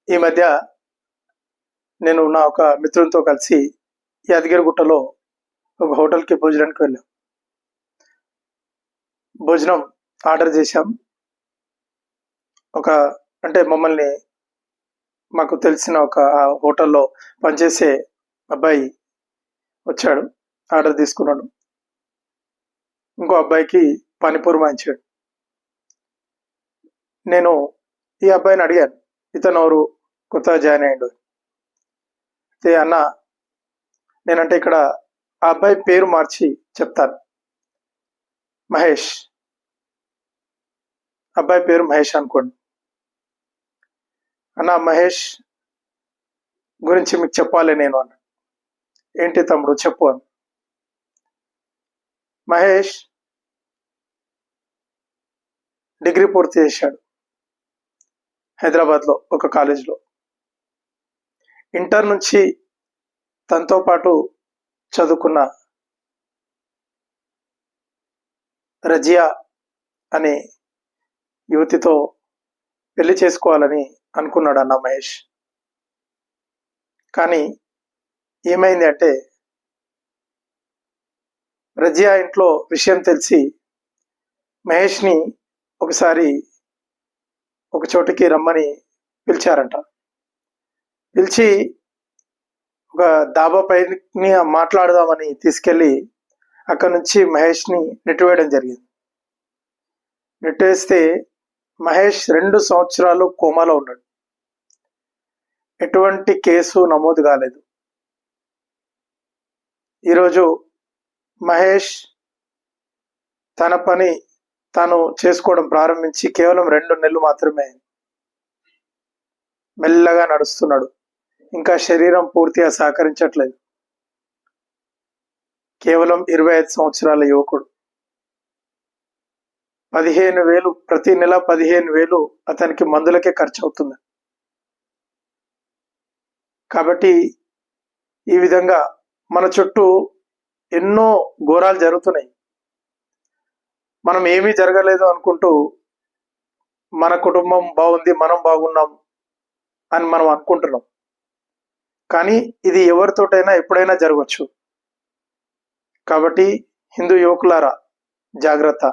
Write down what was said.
ఈ మధ్య నేను నా ఒక మిత్రునితో కలిసి యాదగిరిగుట్టలో ఒక హోటల్‌కి భోజనానికి వెళ్ళాం. భోజనం ఆర్డర్ చేశాం. ఒక అంటే మాకు తెలిసిన ఒక హోటల్‌లో పనిచేసే అబ్బాయి వచ్చాడు. ఆర్డర్ తీసుకున్నాడు. ఇంకో అబ్బాయికి పానీపూరి వాయించాడు. నేను ఈ అబ్బాయిని అడిగాను, ఇతనెవరు? కొత్తగా జాయిన్ అయ్యిండు. అయితే అన్న, నేనంటే ఇక్కడ ఆ అబ్బాయి పేరు మార్చి చెప్తాను. మహేష్. అబ్బాయి పేరు మహేష్ అనుకోండి. అన్న, మహేష్ గురించి మీకు చెప్పాలి నేను అన్న. ఏంటి తమ్ముడు చెప్పు అని. మహేష్ డిగ్రీ పూర్తి చేశాడు హైదరాబాద్లో ఒక కాలేజీలో. ఇంటర్ నుంచి తనతో పాటు చదువుకున్న రజియా అనే యువతితో పెళ్లి చేసుకోవాలని అనుకున్నాడు అన్న మహేష్. కానీ ఏమైంది అంటే, రజియా ఇంట్లో విషయం తెలిసి మహేష్ని ఒకసారి ఒక చోటికి రమ్మని పిలిచారంట. పిలిచి ఒక డాబా పైన మాట్లాడదామని తీసుకెళ్ళి అక్కడి నుంచి మహేష్ని నెట్టివేయడం జరిగింది. నెట్టేస్తే మహేష్ 2 సంవత్సరాలు కోమాలో ఉన్నాడు. ఎటువంటి కేసు నమోదు కాలేదు. ఈరోజు మహేష్ తన పని తాను చేసుకోవడం ప్రారంభించి కేవలం 2 నెలలు మాత్రమే మెల్లగా నడుస్తున్నాడు. ఇంకా శరీరం పూర్తిగా సహకరించట్లేదు. కేవలం 25 సంవత్సరాల యువకుడు. 15,000 ప్రతి నెల 15,000 అతనికి మందులకే ఖర్చు అవుతుంది. కాబట్టి ఈ విధంగా మన చుట్టూ ఎన్నో ఘోరాలు జరుగుతున్నాయి. మనం ఏమీ జరగలేదు అనుకుంటూ మన కుటుంబం బాగుంది, మనం బాగున్నాం అని మనం అనుకుంటున్నాం. కానీ ఇది ఎవరితోటైనా ఎప్పుడైనా జరగవచ్చు. కాబట్టి హిందూ యువకులారా, జాగ్రత్త.